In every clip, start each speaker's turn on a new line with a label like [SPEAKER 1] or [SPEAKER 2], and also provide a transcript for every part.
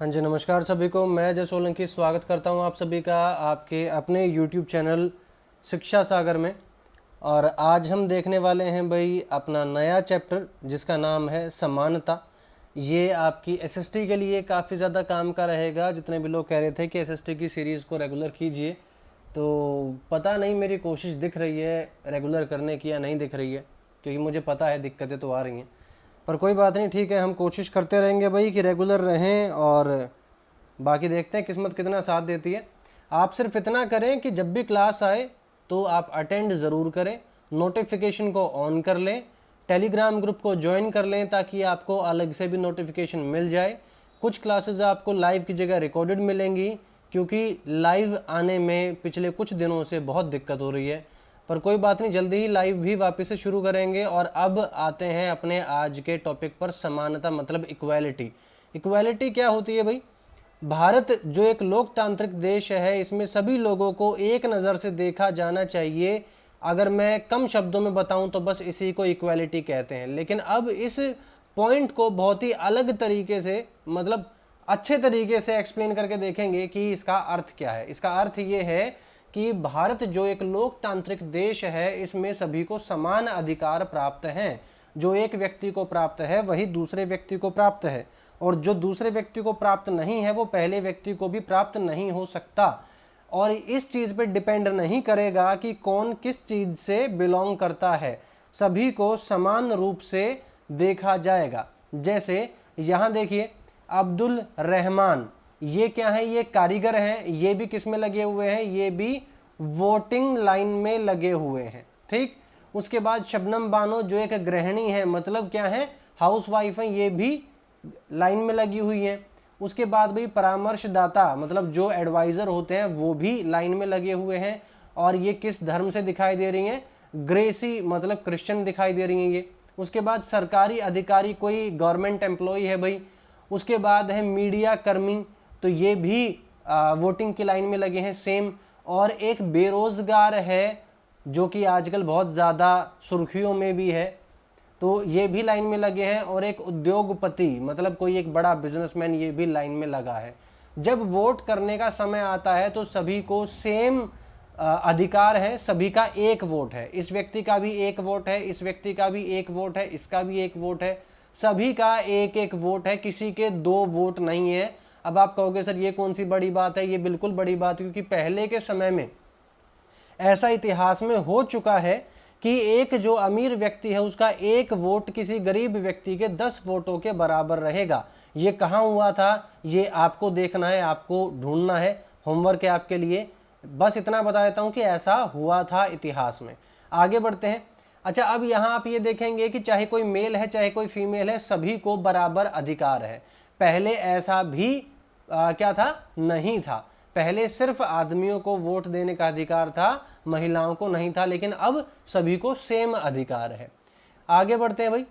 [SPEAKER 1] हाँ जी, नमस्कार सभी को। मैं जय सोलंकी स्वागत करता हूँ आप सभी का आपके अपने YouTube चैनल शिक्षा सागर में। और आज हम देखने वाले हैं भाई अपना नया चैप्टर जिसका नाम है समानता। ये आपकी एसएसटी के लिए काफ़ी ज़्यादा काम का रहेगा। जितने भी लोग कह रहे थे कि एसएसटी की सीरीज़ को रेगुलर कीजिए, तो पता नहीं मेरी कोशिश दिख रही है रेगुलर करने की या नहीं दिख रही है, क्योंकि मुझे पता है दिक्कतें तो आ रही हैं। पर कोई बात नहीं, ठीक है, हम कोशिश करते रहेंगे भाई कि रेगुलर रहें और बाकी देखते हैं किस्मत कितना साथ देती है। आप सिर्फ इतना करें कि जब भी क्लास आए तो आप अटेंड ज़रूर करें, नोटिफिकेशन को ऑन कर लें, टेलीग्राम ग्रुप को ज्वाइन कर लें ताकि आपको अलग से भी नोटिफिकेशन मिल जाए। कुछ क्लासेस आपको लाइव की जगह रिकॉर्डेड मिलेंगी, क्योंकि लाइव आने में पिछले कुछ दिनों से बहुत दिक्कत हो रही है। पर कोई बात नहीं, जल्दी ही लाइव भी वापस से शुरू करेंगे। और अब आते हैं अपने आज के टॉपिक पर, समानता मतलब इक्वालिटी। इक्वालिटी क्या होती है भाई? भारत जो एक लोकतांत्रिक देश है, इसमें सभी लोगों को एक नज़र से देखा जाना चाहिए। अगर मैं कम शब्दों में बताऊं तो बस इसी को इक्वालिटी कहते हैं। लेकिन अब इस पॉइंट को बहुत ही अलग तरीके से, मतलब अच्छे तरीके से एक्सप्लेन करके देखेंगे कि इसका अर्थ क्या है। इसका अर्थ ये है कि भारत जो एक लोकतांत्रिक देश है, इसमें सभी को समान अधिकार प्राप्त हैं। जो एक व्यक्ति को प्राप्त है वही दूसरे व्यक्ति को प्राप्त है, और जो दूसरे व्यक्ति को प्राप्त नहीं है वो पहले व्यक्ति को भी प्राप्त नहीं हो सकता। और इस चीज़ पे डिपेंड नहीं करेगा कि कौन किस चीज़ से बिलोंग करता है, सभी को समान रूप से देखा जाएगा। जैसे यहाँ देखिए, अब्दुल रहमान, ये क्या है? ये कारीगर हैं। ये भी किस में लगे हुए हैं? ये भी वोटिंग लाइन में लगे हुए हैं। ठीक। उसके बाद शबनम बानो जो एक गृहिणी है, मतलब क्या है? हाउसवाइफ है, ये भी लाइन में लगी हुई है। उसके बाद भाई परामर्शदाता, मतलब जो एडवाइज़र होते हैं, वो भी लाइन में लगे हुए हैं। और ये किस धर्म से दिखाई दे रही हैं? ग्रेसी, मतलब क्रिश्चियन दिखाई दे रही हैं ये। उसके बाद सरकारी अधिकारी, कोई गवर्नमेंट एम्प्लॉय है भाई। उसके बाद है मीडिया कर्मी, तो ये भी वोटिंग की लाइन में लगे हैं, सेम। और एक बेरोजगार है जो कि आजकल बहुत ज़्यादा सुर्खियों में भी है, तो ये भी लाइन में लगे हैं। और एक उद्योगपति, मतलब कोई एक बड़ा बिजनेसमैन, ये भी लाइन में लगा है। जब वोट करने का समय आता है तो सभी को सेम अधिकार है, सभी का एक वोट है। इस व्यक्ति का भी एक वोट है, इस व्यक्ति का भी एक वोट है, इसका भी एक वोट है, सभी का एक एक वोट है, किसी के दो वोट नहीं है। अब आप कहोगे सर ये कौन सी बड़ी बात है? ये बिल्कुल बड़ी बात है, क्योंकि पहले के समय में ऐसा इतिहास में हो चुका है कि एक जो अमीर व्यक्ति है उसका एक वोट किसी गरीब व्यक्ति के 10 वोटों के बराबर रहेगा। ये कहाँ हुआ था, ये आपको देखना है, आपको ढूंढना है, होमवर्क है आपके लिए। बस इतना बता देता हूँ कि ऐसा हुआ था इतिहास में। आगे बढ़ते हैं। अच्छा, अब यहाँ आप ये देखेंगे कि चाहे कोई मेल है चाहे कोई फीमेल है, सभी को बराबर अधिकार है। पहले ऐसा भी क्या था? नहीं था। पहले सिर्फ आदमियों को वोट देने का अधिकार था, महिलाओं को नहीं था। लेकिन अब सभी को सेम अधिकार है। आगे बढ़ते हैं भाई।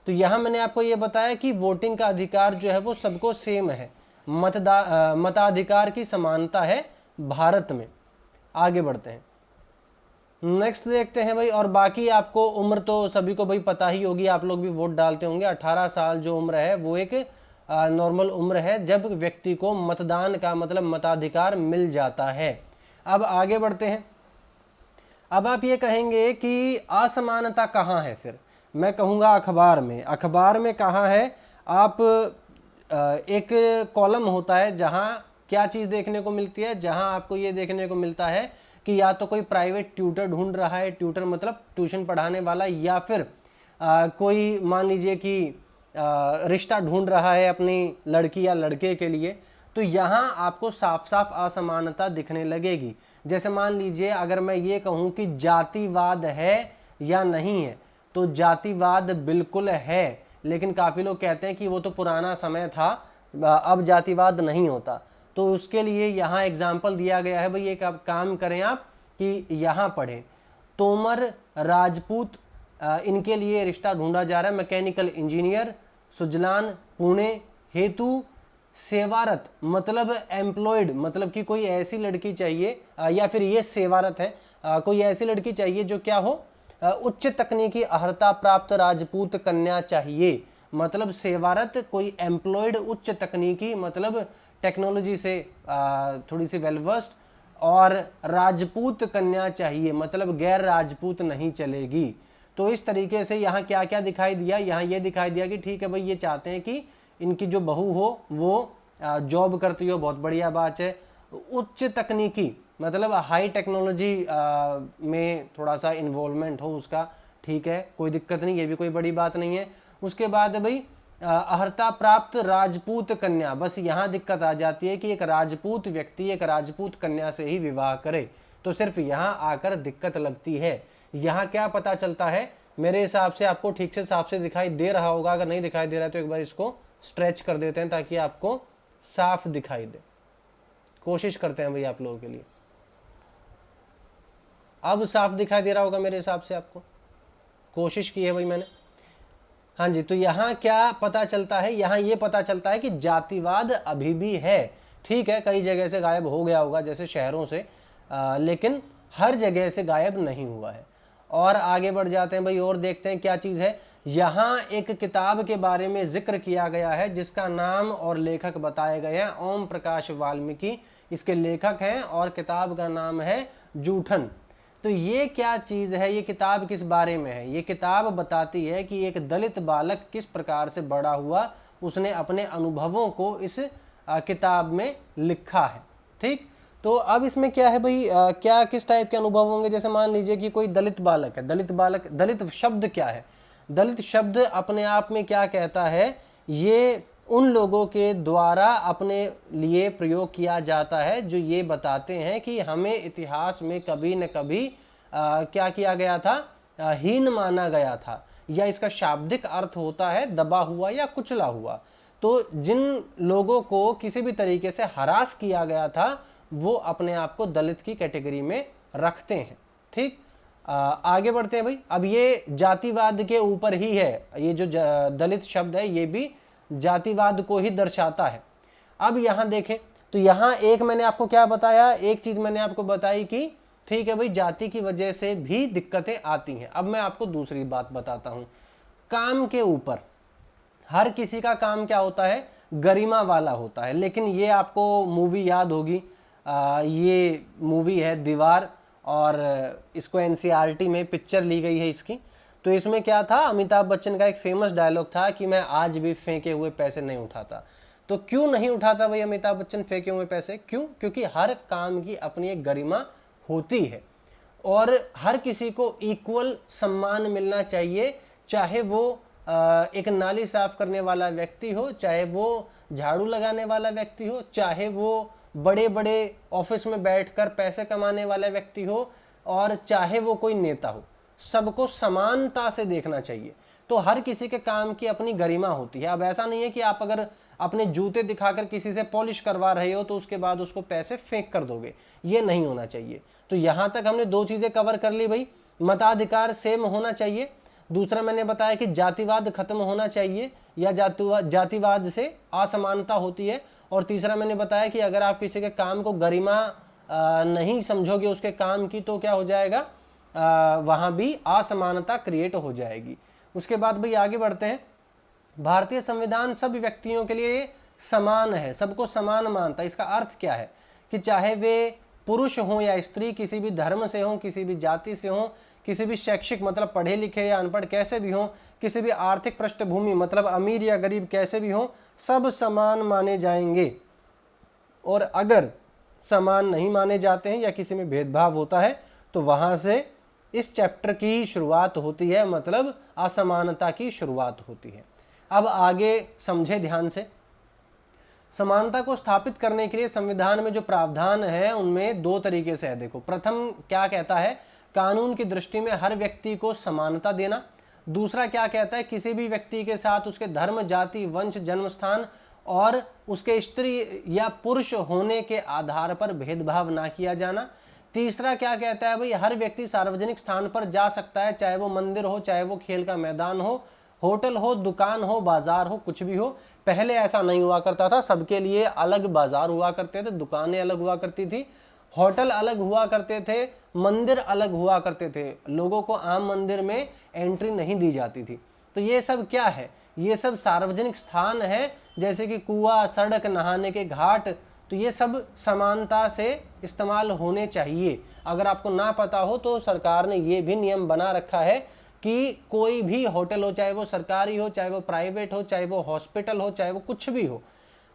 [SPEAKER 1] तो यहां मैंने आपको यह बताया कि वोटिंग का अधिकार जो है वो सबको सेम है। मताधिकार की समानता है भारत में। आगे बढ़ते हैं, नेक्स्ट देखते हैं भाई। और बाकी आपको उम्र तो सभी को भाई पता ही होगी, आप लोग भी वोट डालते होंगे। 18 साल जो उम्र है वो एक नॉर्मल उम्र है जब व्यक्ति को मतदान का मतलब मताधिकार मिल जाता है। अब आगे बढ़ते हैं। अब आप ये कहेंगे कि असमानता कहाँ है? फिर मैं कहूँगा अखबार में। अखबार में कहाँ है? आप एक कॉलम होता है जहाँ क्या चीज़ देखने को मिलती है? जहाँ आपको ये देखने को मिलता है कि या तो कोई प्राइवेट ट्यूटर ढूंढ रहा है, ट्यूटर मतलब ट्यूशन पढ़ाने वाला, या फिर कोई मान लीजिए कि रिश्ता ढूंढ रहा है अपनी लड़की या लड़के के लिए। तो यहाँ आपको साफ साफ असमानता दिखने लगेगी। जैसे मान लीजिए अगर मैं ये कहूँ कि जातिवाद है या नहीं है, तो जातिवाद बिल्कुल है। लेकिन काफ़ी लोग कहते हैं कि वो तो पुराना समय था, अब जातिवाद नहीं होता। तो उसके लिए यहाँ एग्जाम्पल दिया गया है भाई। एक काम करें आप कि यहाँ पढ़ें, तोमर राजपूत, इनके लिए रिश्ता ढूंढा जा रहा है। मैकेनिकल इंजीनियर, सुजलान पुणे हेतु सेवारत, मतलब एम्प्लॉयड, मतलब कि कोई ऐसी लड़की चाहिए, या फिर ये सेवारत है, कोई ऐसी लड़की चाहिए जो क्या हो? उच्च तकनीकी अर्हता प्राप्त राजपूत कन्या चाहिए। मतलब सेवारत, कोई एम्प्लॉयड, उच्च तकनीकी मतलब टेक्नोलॉजी से थोड़ी सी वेल वर्स्ड, और राजपूत कन्या चाहिए मतलब गैर राजपूत नहीं चलेगी। तो इस तरीके से यहाँ क्या क्या दिखाई दिया, यहाँ ये दिखाई दिया कि ठीक है भाई ये चाहते हैं कि इनकी जो बहू हो वो जॉब करती हो, बहुत बढ़िया बात है। उच्च तकनीकी मतलब हाई टेक्नोलॉजी में थोड़ा सा इन्वॉल्वमेंट हो उसका, ठीक है कोई दिक्कत नहीं, ये भी कोई बड़ी बात नहीं है। उसके बाद भाई अर्हता प्राप्त राजपूत कन्या, बस यहाँ दिक्कत आ जाती है कि एक राजपूत व्यक्ति एक राजपूत कन्या से ही विवाह करे, तो सिर्फ यहाँ आकर दिक्कत लगती है। यहाँ क्या पता चलता है, मेरे हिसाब से आपको ठीक से साफ से दिखाई दे रहा होगा, अगर नहीं दिखाई दे रहा है तो एक बार इसको स्ट्रेच कर देते हैं ताकि आपको साफ दिखाई दे। कोशिश करते हैं भाई आप लोगों के लिए। अब साफ दिखाई दे रहा होगा मेरे हिसाब से आपको, कोशिश की है भाई मैंने। हाँ जी, तो यहाँ क्या पता चलता है, यहाँ ये पता चलता है कि जातिवाद अभी भी है। ठीक है कई जगह से गायब हो गया होगा जैसे शहरों से, लेकिन हर जगह से गायब नहीं हुआ है। और आगे बढ़ जाते हैं भाई और देखते हैं क्या चीज़ है। यहाँ एक किताब के बारे में जिक्र किया गया है जिसका नाम और लेखक बताए गए हैं, ओम प्रकाश वाल्मीकि इसके लेखक हैं, और किताब का नाम है जूठन। तो ये क्या चीज़ है, ये किताब किस बारे में है? ये किताब बताती है कि एक दलित बालक किस प्रकार से बड़ा हुआ, उसने अपने अनुभवों को इस किताब में लिखा है। ठीक, तो अब इसमें क्या है भाई, क्या किस टाइप के अनुभव होंगे? जैसे मान लीजिए कि कोई दलित बालक है, दलित शब्द क्या है? दलित शब्द अपने आप में क्या कहता है, ये उन लोगों के द्वारा अपने लिए प्रयोग किया जाता है जो ये बताते हैं कि हमें इतिहास में कभी न कभी क्या किया गया था, हीन माना गया था, या इसका शाब्दिक अर्थ होता है दबा हुआ या कुचला हुआ। तो जिन लोगों को किसी भी तरीके से हरास किया गया था वो अपने आप को दलित की कैटेगरी में रखते हैं। ठीक, आगे बढ़ते हैं भाई। अब ये जातिवाद के ऊपर ही है, ये जो दलित शब्द है ये भी जातिवाद को ही दर्शाता है। अब यहाँ देखें तो यहाँ एक मैंने आपको क्या बताया, एक चीज मैंने आपको बताई कि ठीक है भाई जाति की वजह से भी दिक्कतें आती हैं। अब मैं आपको दूसरी बात बताता हूँ, काम के ऊपर। हर किसी का काम क्या होता है, गरिमा वाला होता है। लेकिन ये आपको मूवी याद होगी, ये मूवी है दीवार, और इसको एनसीईआरटी में पिक्चर ली गई है इसकी। तो इसमें क्या था, अमिताभ बच्चन का एक फेमस डायलॉग था कि मैं आज भी फेंके हुए पैसे नहीं उठाता। तो क्यों नहीं उठाता भाई अमिताभ बच्चन फेंके हुए पैसे? क्यों? क्योंकि हर काम की अपनी एक गरिमा होती है और हर किसी को इक्वल सम्मान मिलना चाहिए, चाहे वो एक नाली साफ करने वाला व्यक्ति हो, चाहे वो झाड़ू लगाने वाला व्यक्ति हो, चाहे वो बड़े बड़े ऑफिस में बैठकर पैसे कमाने वाला व्यक्ति हो, और चाहे वो कोई नेता हो, सबको समानता से देखना चाहिए। तो हर किसी के काम की अपनी गरिमा होती है। अब ऐसा नहीं है कि आप अगर अपने जूते दिखाकर किसी से पॉलिश करवा रहे हो तो उसके बाद उसको पैसे फेंक कर दोगे, ये नहीं होना चाहिए। तो यहाँ तक हमने दो चीज़ें कवर कर ली भाई, मताधिकार सेम होना चाहिए, दूसरा मैंने बताया कि जातिवाद खत्म होना चाहिए या जातिवाद से असमानता होती है, और तीसरा मैंने बताया कि अगर आप किसी के काम को गरिमा नहीं समझोगे उसके काम की, तो क्या हो जाएगा, वहाँ भी असमानता क्रिएट हो जाएगी। उसके बाद भाई आगे बढ़ते हैं। भारतीय संविधान सभी व्यक्तियों के लिए समान है, सबको समान मानता है। इसका अर्थ क्या है कि चाहे वे पुरुष हों या स्त्री, किसी भी धर्म से हों, किसी भी जाति से हों, किसी भी शैक्षिक मतलब पढ़े लिखे या अनपढ़ कैसे भी हों, किसी भी आर्थिक पृष्ठभूमि मतलब अमीर या गरीब कैसे भी हों, सब समान माने जाएंगे। और अगर समान नहीं माने जाते हैं या किसी में भेदभाव होता है तो वहाँ से इस चैप्टर की शुरुआत होती है, मतलब असमानता की शुरुआत होती है। अब आगे समझे ध्यान से। समानता को स्थापित करने के लिए संविधान में जो प्रावधान है उनमें दो तरीके से है। देखो, प्रथम क्या कहता है, कानून की दृष्टि में हर व्यक्ति को समानता देना। दूसरा क्या कहता है, किसी भी व्यक्ति के साथ उसके धर्म, जाति, वंश, जन्म स्थान और उसके स्त्री या पुरुष होने के आधार पर भेदभाव ना किया जाना। तीसरा क्या कहता है भाई, हर व्यक्ति सार्वजनिक स्थान पर जा सकता है, चाहे वो मंदिर हो, चाहे वो खेल का मैदान हो, होटल हो, दुकान हो, बाजार हो, कुछ भी हो। पहले ऐसा नहीं हुआ करता था, सबके लिए अलग बाजार हुआ करते थे, दुकानें अलग हुआ करती थी, होटल अलग हुआ करते थे, मंदिर अलग हुआ करते थे, लोगों को आम मंदिर में एंट्री नहीं दी जाती थी। तो ये सब क्या है, ये सब सार्वजनिक स्थान है, जैसे कि कुआं, सड़क, नहाने के घाट, तो ये सब समानता से इस्तेमाल होने चाहिए। अगर आपको ना पता हो तो सरकार ने ये भी नियम बना रखा है कि कोई भी होटल हो, चाहे वो सरकारी हो, चाहे वो प्राइवेट हो, चाहे वो हॉस्पिटल हो, चाहे वो कुछ भी हो,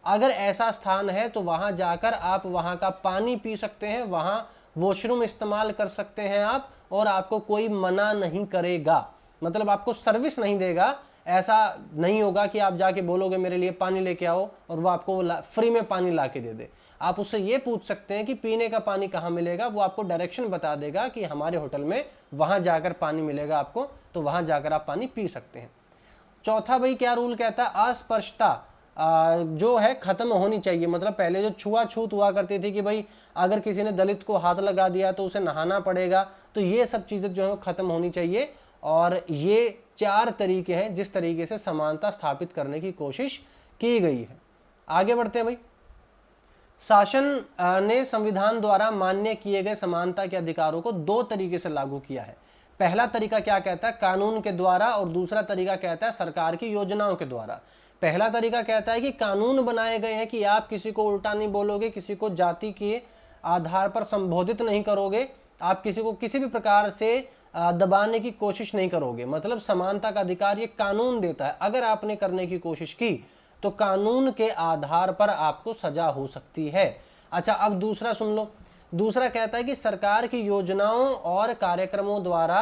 [SPEAKER 1] अगर ऐसा स्थान है तो वहां जाकर आप वहां का पानी पी सकते हैं, वहां वॉशरूम इस्तेमाल कर सकते हैं आप, और आपको कोई मना नहीं करेगा, मतलब आपको सर्विस नहीं देगा। ऐसा नहीं होगा कि आप जाके बोलोगे मेरे लिए पानी लेके आओ और वो आपको फ्री में पानी ला के दे दे। आप उससे ये पूछ सकते हैं कि पीने का पानी कहाँ मिलेगा, वो आपको डायरेक्शन बता देगा कि हमारे होटल में वहां जाकर पानी मिलेगा आपको, तो वहां जाकर आप पानी पी सकते हैं। चौथा भाई क्या रूल कहता है, अस्पृश्यता जो है खत्म होनी चाहिए। मतलब पहले जो छुआछूत हुआ करती थी कि भाई अगर किसी ने दलित को हाथ लगा दिया तो उसे नहाना पड़ेगा, तो ये सब चीजें जो है खत्म होनी चाहिए। और ये 4 तरीके हैं जिस तरीके से समानता स्थापित करने की कोशिश की गई है। आगे बढ़ते हैं भाई। शासन ने संविधान द्वारा मान्य किए गए समानता के अधिकारों को 2 तरीके से लागू किया है। पहला तरीका क्या कहता है, कानून के द्वारा, और दूसरा तरीका कहता है सरकार की योजनाओं के द्वारा। पहला तरीका कहता है कि कानून बनाए गए हैं कि आप किसी को उल्टा नहीं बोलोगे, किसी को जाति के आधार पर संबोधित नहीं करोगे, आप किसी को किसी भी प्रकार से दबाने की कोशिश नहीं करोगे। मतलब समानता का अधिकार ये कानून देता है, अगर आपने करने की कोशिश की तो कानून के आधार पर आपको सजा हो सकती है। अच्छा, अब दूसरा सुन लो। दूसरा कहता है कि सरकार की योजनाओं और कार्यक्रमों द्वारा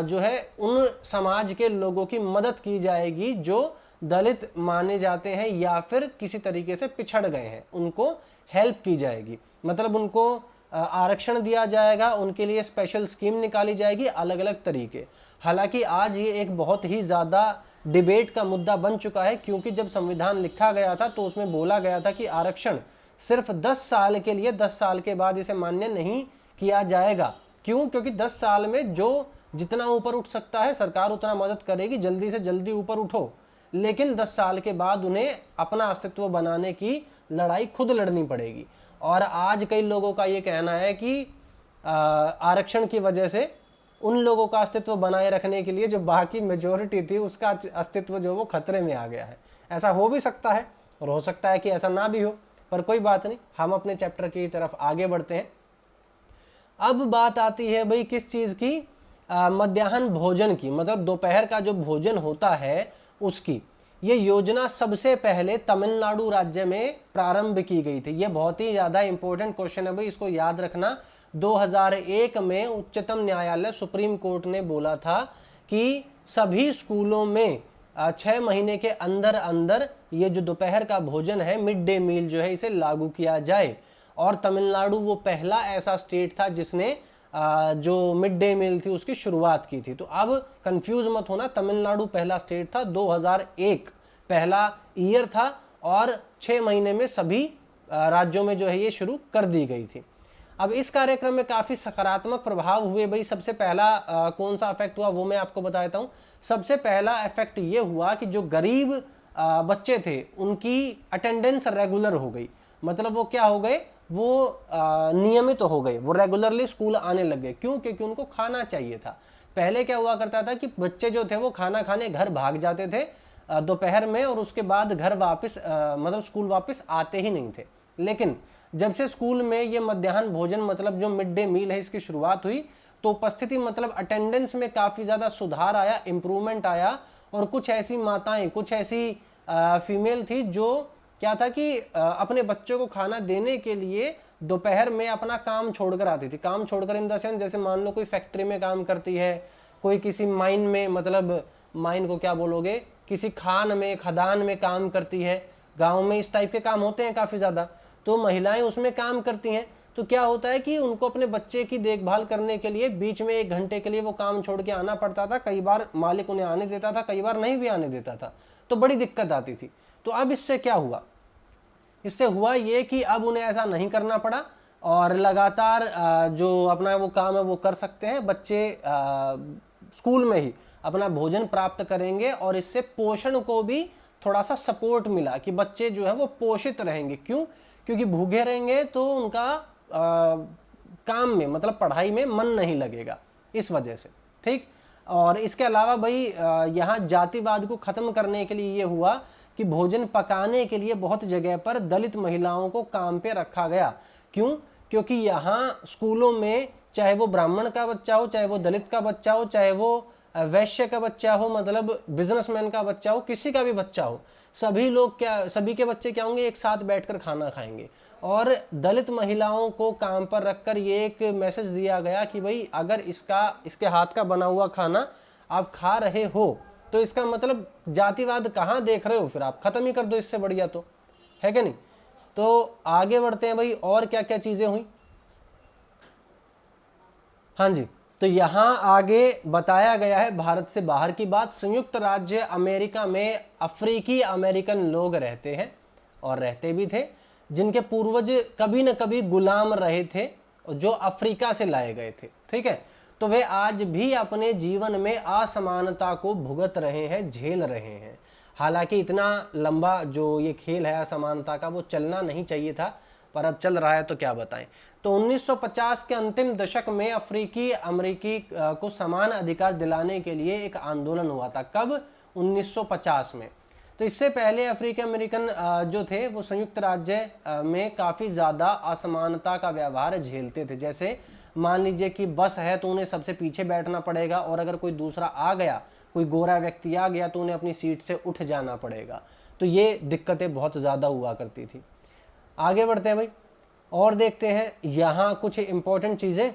[SPEAKER 1] जो है उन समाज के लोगों की मदद की जाएगी जो दलित माने जाते हैं या फिर किसी तरीके से पिछड़ गए हैं, उनको हेल्प की जाएगी। मतलब उनको आरक्षण दिया जाएगा, उनके लिए स्पेशल स्कीम निकाली जाएगी, अलग अलग तरीके। हालांकि आज ये एक बहुत ही ज़्यादा डिबेट का मुद्दा बन चुका है, क्योंकि जब संविधान लिखा गया था तो उसमें बोला गया था कि आरक्षण सिर्फ 10 साल के लिए, 10 साल के बाद इसे मान्य नहीं किया जाएगा। क्यों? क्योंकि 10 साल में जो जितना ऊपर उठ सकता है सरकार उतना मदद करेगी, जल्दी से जल्दी ऊपर उठो। लेकिन 10 साल के बाद उन्हें अपना अस्तित्व बनाने की लड़ाई खुद लड़नी पड़ेगी। और आज कई लोगों का ये कहना है कि आरक्षण की वजह से उन लोगों का अस्तित्व बनाए रखने के लिए जो बाकी मेजोरिटी थी उसका अस्तित्व जो वो खतरे में आ गया है। ऐसा हो भी सकता है और हो सकता है कि ऐसा ना भी हो, पर कोई बात नहीं, हम अपने चैप्टर की तरफ आगे बढ़ते हैं। अब बात आती है भाई किस चीज़ की, मध्याह्न भोजन की, मतलब दोपहर का जो भोजन होता है उसकी। ये योजना सबसे पहले तमिलनाडु राज्य में प्रारंभ की गई थी। ये बहुत ही ज़्यादा इंपॉर्टेंट क्वेश्चन है भाई, इसको याद रखना। 2001 में उच्चतम न्यायालय सुप्रीम कोर्ट ने बोला था कि सभी स्कूलों में 6 महीने के अंदर अंदर ये जो दोपहर का भोजन है, मिड डे मील जो है, इसे लागू किया जाए। और तमिलनाडु वो पहला ऐसा स्टेट था जिसने जो मिड डे मील थी उसकी शुरुआत की थी। तो अब कंफ्यूज मत होना, तमिलनाडु पहला स्टेट था, 2001 पहला ईयर था, और 6 महीने में सभी राज्यों में जो है ये शुरू कर दी गई थी। अब इस कार्यक्रम में काफ़ी सकारात्मक प्रभाव हुए भाई। सबसे पहला कौन सा इफेक्ट हुआ वो मैं आपको बता देता हूँ। सबसे पहला इफेक्ट ये हुआ कि जो गरीब बच्चे थे उनकी अटेंडेंस रेगुलर हो गई। मतलब वो क्या हो गए, वो नियमित हो गए, वो रेगुलरली स्कूल आने लग गए। क्यों? क्योंकि उनको खाना चाहिए था। पहले क्या हुआ करता था कि बच्चे जो थे वो खाना खाने घर भाग जाते थे दोपहर में, और उसके बाद घर वापस मतलब स्कूल वापस आते ही नहीं थे। लेकिन जब से स्कूल में ये मध्याह्न भोजन मतलब जो मिड डे मील है इसकी शुरुआत हुई, तो उपस्थिति मतलब अटेंडेंस में काफ़ी ज़्यादा सुधार आया, इम्प्रूवमेंट आया। और कुछ ऐसी माताएं, कुछ ऐसी फीमेल थी जो क्या था कि अपने बच्चों को खाना देने के लिए दोपहर में अपना काम छोड़कर आती थी। काम छोड़कर इन द सेंस, जैसे मान लो कोई फैक्ट्री में काम करती है, कोई किसी माइन में, मतलब माइन को क्या बोलोगे, किसी खान में, खदान में काम करती है। गाँव में इस टाइप के काम होते हैं काफ़ी ज़्यादा, तो महिलाएं उसमें काम करती हैं। तो क्या होता है कि उनको अपने बच्चे की देखभाल करने के लिए बीच में 1 घंटे के लिए वो काम छोड़ के आना पड़ता था। कई बार मालिक उन्हें आने देता था, कई बार नहीं भी आने देता था, तो बड़ी दिक्कत आती थी। तो अब इससे क्या हुआ, इससे हुआ ये कि अब उन्हें ऐसा नहीं करना पड़ा और लगातार जो अपना वो काम है वो कर सकते हैं। बच्चे स्कूल में ही अपना भोजन प्राप्त करेंगे, और इससे पोषण को भी थोड़ा सा सपोर्ट मिला कि बच्चे जो है वो पोषित रहेंगे। क्यों? क्योंकि भूखे रहेंगे तो उनका काम में मतलब पढ़ाई में मन नहीं लगेगा, इस वजह से। ठीक, और इसके अलावा भाई यहाँ जातिवाद को ख़त्म करने के लिए ये हुआ कि भोजन पकाने के लिए बहुत जगह पर दलित महिलाओं को काम पे रखा गया। क्यों? क्योंकि यहाँ स्कूलों में चाहे वो ब्राह्मण का बच्चा हो, चाहे वो दलित का बच्चा हो, चाहे वो वैश्य का बच्चा हो, मतलब बिजनेसमैन का बच्चा हो, किसी का भी बच्चा हो, सभी लोग क्या, सभी के बच्चे क्या होंगे, एक साथ बैठकर खाना खाएंगे। और दलित महिलाओं को काम पर रखकर ये एक मैसेज दिया गया कि भाई अगर इसके हाथ का बना हुआ खाना आप खा रहे हो तो इसका मतलब जातिवाद कहाँ देख रहे हो, फिर आप खत्म ही कर दो, इससे बढ़िया तो है क्या नहीं। तो आगे बढ़ते हैं भाई, और क्या क्या चीजें हुई। हाँ जी, तो यहाँ आगे बताया गया है भारत से बाहर की बात। संयुक्त राज्य अमेरिका में अफ्रीकी अमेरिकन लोग रहते हैं और रहते भी थे, जिनके पूर्वज कभी न कभी गुलाम रहे थे, जो अफ्रीका से लाए गए थे। ठीक है, तो वे आज भी अपने जीवन में असमानता को भुगत रहे हैं, झेल रहे हैं। हालांकि इतना लंबा जो ये खेल है असमानता का, वो चलना नहीं चाहिए था, पर अब चल रहा है तो क्या बताएं। तो 1950 के अंतिम दशक में अफ्रीकी अमेरिकी को समान अधिकार दिलाने के लिए एक आंदोलन हुआ था। कब? 1950 में। तो इससे पहले अफ्रीकी अमेरिकन जो थे वो संयुक्त राज्य में काफ़ी ज़्यादा असमानता का व्यवहार झेलते थे। जैसे मान लीजिए कि बस है तो उन्हें सबसे पीछे बैठना पड़ेगा, और अगर कोई दूसरा आ गया, कोई गोरा व्यक्ति आ गया, तो उन्हें अपनी सीट से उठ जाना पड़ेगा। तो ये दिक्कतें बहुत ज़्यादा हुआ करती थी। आगे बढ़ते हैं भाई और देखते हैं यहाँ कुछ इंपॉर्टेंट चीज़ें।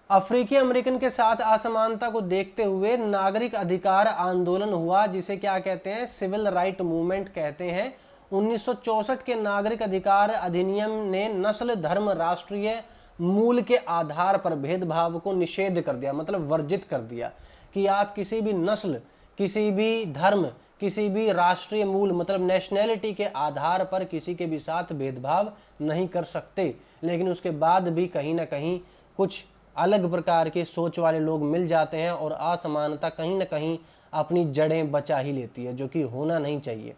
[SPEAKER 1] अफ्रीकी अमेरिकन के साथ असमानता को देखते हुए नागरिक अधिकार आंदोलन हुआ, जिसे क्या कहते हैं, सिविल राइट मूवमेंट कहते हैं। 1964 के नागरिक अधिकार अधिनियम ने नस्ल, धर्म, राष्ट्रीय मूल के आधार पर भेदभाव को निषेध कर दिया, मतलब वर्जित कर दिया कि आप किसी भी नस्ल, किसी भी धर्म, किसी भी राष्ट्रीय मूल मतलब नेशनैलिटी के आधार पर किसी के भी साथ भेदभाव नहीं कर सकते। लेकिन उसके बाद भी कहीं ना कहीं कुछ अलग प्रकार के सोच वाले लोग मिल जाते हैं और असमानता कहीं ना कहीं अपनी जड़ें बचा ही लेती है, जो कि होना नहीं चाहिए।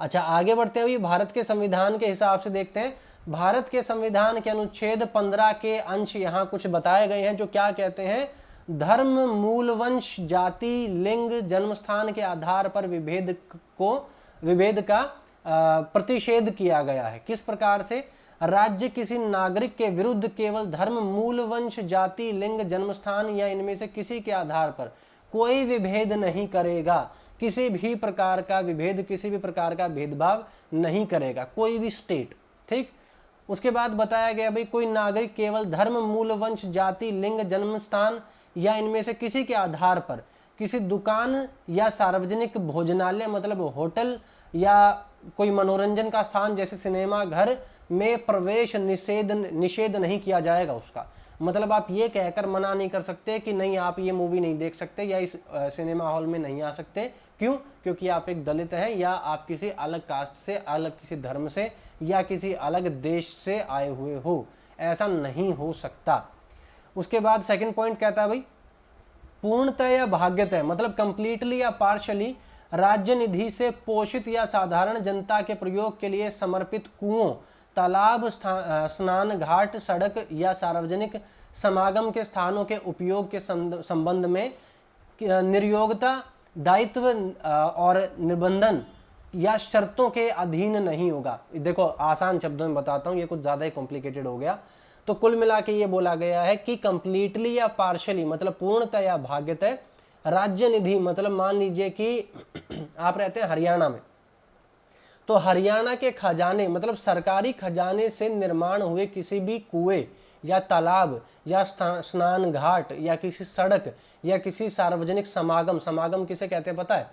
[SPEAKER 1] अच्छा, आगे बढ़ते हुए भारत के संविधान के हिसाब से देखते हैं। भारत के संविधान के अनुच्छेद 15 के अंश यहाँ कुछ बताए गए हैं, जो क्या कहते हैं, धर्म, मूल, वंश, जाति, लिंग, जन्मस्थान के आधार पर विभेद का प्रतिषेध किया गया है। किस प्रकार से? राज्य किसी नागरिक के विरुद्ध केवल धर्म, मूल, वंश, जाति, लिंग, जन्मस्थान या इनमें से किसी के आधार पर कोई विभेद नहीं करेगा। किसी भी प्रकार का विभेद, किसी भी प्रकार का भेदभाव नहीं करेगा कोई भी स्टेट। ठीक, उसके बाद बताया गया भाई कोई नागरिक केवल धर्म, मूल, वंश, जाति, लिंग, जन्मस्थान या इनमें से किसी के आधार पर किसी दुकान या सार्वजनिक भोजनालय मतलब होटल या कोई मनोरंजन का स्थान जैसे सिनेमा घर में प्रवेश निषेध नहीं किया जाएगा उसका। मतलब आप ये कहकर मना नहीं कर सकते कि नहीं आप ये मूवी नहीं देख सकते या इस सिनेमा हॉल में नहीं आ सकते। क्यों? क्योंकि आप एक दलित हैं या आप किसी अलग कास्ट से, अलग किसी धर्म से या किसी अलग देश से आए हुए हो, ऐसा नहीं हो सकता। उसके बाद सेकंड पॉइंट कहता है भाई पूर्णतः या भाग्यतः मतलब कंप्लीटली या पार्शली राज्य निधि से पोषित या साधारण जनता के प्रयोग के लिए समर्पित कुओं, तालाब, स्नान घाट, सड़क या सार्वजनिक समागम के स्थानों के उपयोग के संबंध में निर्योग्यता, दायित्व और निबंधन या शर्तों के अधीन नहीं होगा। देखो आसान शब्दों में बताता हूँ, ये कुछ ज़्यादा ही कॉम्प्लिकेटेड हो गया। तो कुल मिला के ये बोला गया है कि कंप्लीटली या पार्शली मतलब पूर्णतः या भाग्यतः राज्य निधि मतलब मान लीजिए कि आप रहते हैं हरियाणा में, तो हरियाणा के खजाने मतलब सरकारी खजाने से निर्माण हुए किसी भी कुएं या तालाब या स्नान घाट या किसी सड़क या किसी सार्वजनिक समागम किसे कहते हैं पता है?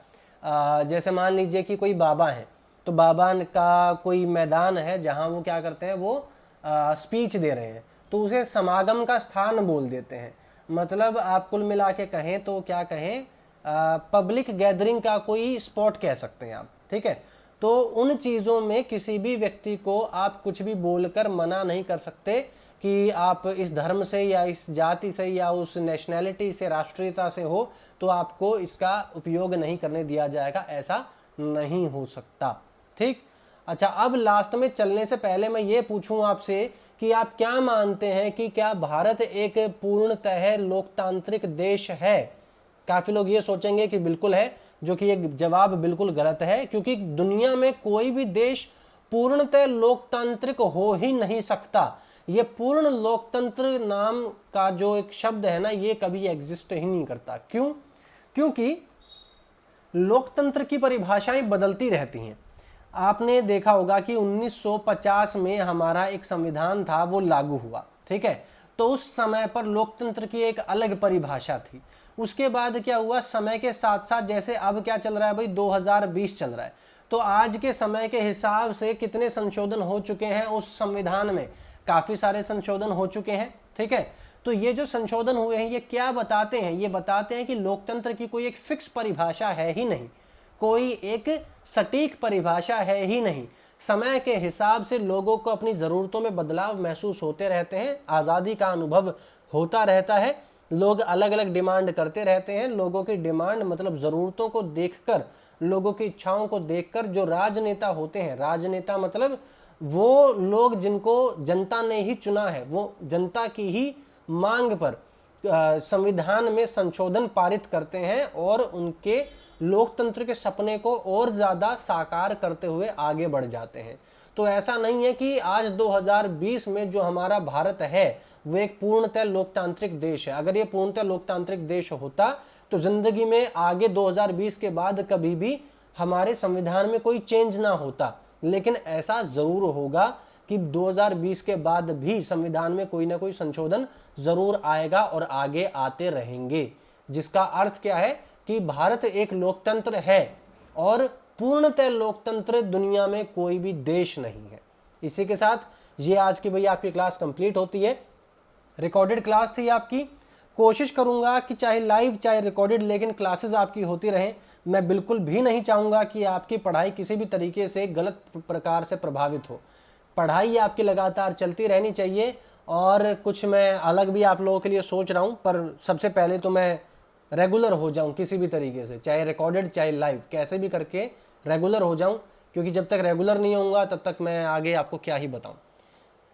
[SPEAKER 1] जैसे मान लीजिए कि कोई बाबा है, तो बाबा का कोई मैदान है जहाँ वो क्या करते हैं, वो स्पीच दे रहे हैं, तो उसे समागम का स्थान बोल देते हैं। मतलब आप कुल मिला के कहें तो क्या कहें, पब्लिक गैदरिंग का कोई स्पॉट कह सकते हैं आप। ठीक है, तो उन चीज़ों में किसी भी व्यक्ति को आप कुछ भी बोलकर मना नहीं कर सकते कि आप इस धर्म से या इस जाति से या उस नेशनैलिटी से, राष्ट्रीयता से हो तो आपको इसका उपयोग नहीं करने दिया जाएगा, ऐसा नहीं हो सकता। ठीक, अच्छा अब लास्ट में चलने से पहले मैं ये पूछूं आपसे कि आप क्या मानते हैं कि क्या भारत एक पूर्णतः लोकतांत्रिक देश है? काफी लोग ये सोचेंगे कि बिल्कुल है, जो कि ये जवाब बिल्कुल गलत है, क्योंकि दुनिया में कोई भी देश पूर्णतः लोकतांत्रिक हो ही नहीं सकता। ये पूर्ण लोकतंत्र नाम का जो एक शब्द है ना, ये कभी एग्जिस्ट ही नहीं करता। क्यों? क्योंकि लोकतंत्र की परिभाषाएं बदलती रहती हैं। आपने देखा होगा कि 1950 में हमारा एक संविधान था, वो लागू हुआ, ठीक है। तो उस समय पर लोकतंत्र की एक अलग परिभाषा थी। उसके बाद क्या हुआ, समय के साथ साथ, जैसे अब क्या चल रहा है भाई, 2020 चल रहा है, तो आज के समय के हिसाब से कितने संशोधन हो चुके हैं उस संविधान में? काफी सारे संशोधन हो चुके हैं, ठीक है। तो ये जो संशोधन हुए हैं, ये क्या बताते हैं? ये बताते हैं कि लोकतंत्र की कोई एक फिक्स परिभाषा है ही नहीं, कोई एक सटीक परिभाषा है ही नहीं। समय के हिसाब से लोगों को अपनी ज़रूरतों में बदलाव महसूस होते रहते हैं, आज़ादी का अनुभव होता रहता है, लोग अलग अलग डिमांड करते रहते हैं। लोगों की डिमांड मतलब ज़रूरतों को देखकर, लोगों की इच्छाओं को देखकर जो राजनेता होते हैं, राजनेता मतलब वो लोग जिनको जनता ने ही चुना है, वो जनता की ही मांग पर संविधान में संशोधन पारित करते हैं और उनके लोकतंत्र के सपने को और ज़्यादा साकार करते हुए आगे बढ़ जाते हैं। तो ऐसा नहीं है कि आज 2020 में जो हमारा भारत है वो एक पूर्णतः लोकतांत्रिक देश है। अगर ये पूर्णतः लोकतांत्रिक देश होता तो जिंदगी में आगे 2020 के बाद कभी भी हमारे संविधान में कोई चेंज ना होता। लेकिन ऐसा ज़रूर होगा कि 2020 के बाद भी संविधान में कोई ना कोई संशोधन ज़रूर आएगा और आगे आते रहेंगे, जिसका अर्थ क्या है कि भारत एक लोकतंत्र है और पूर्णतः लोकतंत्र दुनिया में कोई भी देश नहीं है। इसी के साथ ये आज की भैया आपकी क्लास कंप्लीट होती है। रिकॉर्डेड क्लास थी आपकी, कोशिश करूंगा कि चाहे लाइव चाहे रिकॉर्डेड, लेकिन क्लासेस आपकी होती रहें। मैं बिल्कुल भी नहीं चाहूँगा कि आपकी पढ़ाई किसी भी तरीके से गलत प्रकार से प्रभावित हो। पढ़ाई आपकी लगातार चलती रहनी चाहिए। और कुछ मैं अलग भी आप लोगों के लिए सोच रहा हूँ, पर सबसे पहले तो मैं रेगुलर हो जाऊँ किसी भी तरीके से, चाहे रिकॉर्डेड चाहे लाइव, कैसे भी करके रेगुलर हो जाऊँ, क्योंकि जब तक रेगुलर नहीं होऊंगा तब तक मैं आगे आपको क्या ही बताऊँ।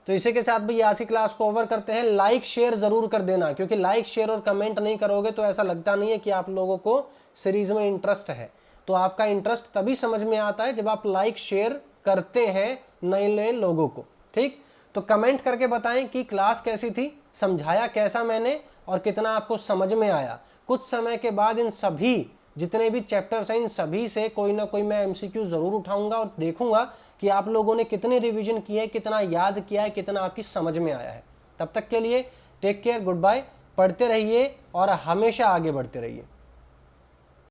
[SPEAKER 1] तो इसी के साथ भी आज की क्लास को ओवर करते हैं। लाइक शेयर ज़रूर कर देना, क्योंकि लाइक शेयर और कमेंट नहीं करोगे तो ऐसा लगता नहीं है कि आप लोगों को सीरीज़ में इंटरेस्ट है। तो आपका इंटरेस्ट तभी समझ में आता है जब आप लाइक शेयर करते हैं नए नए लोगों को, ठीक। तो कमेंट करके बताएं कि क्लास कैसी थी, समझाया कैसा मैंने और कितना आपको समझ में आया। कुछ समय के बाद इन सभी जितने भी चैप्टर्स हैं, इन सभी से कोई ना कोई मैं एमसीक्यू ज़रूर उठाऊंगा और देखूंगा कि आप लोगों ने कितनी रिवीजन की है, कितना याद किया है, कितना आपकी समझ में आया है। तब तक के लिए टेक केयर, गुड बाय, पढ़ते रहिए और हमेशा आगे बढ़ते रहिए।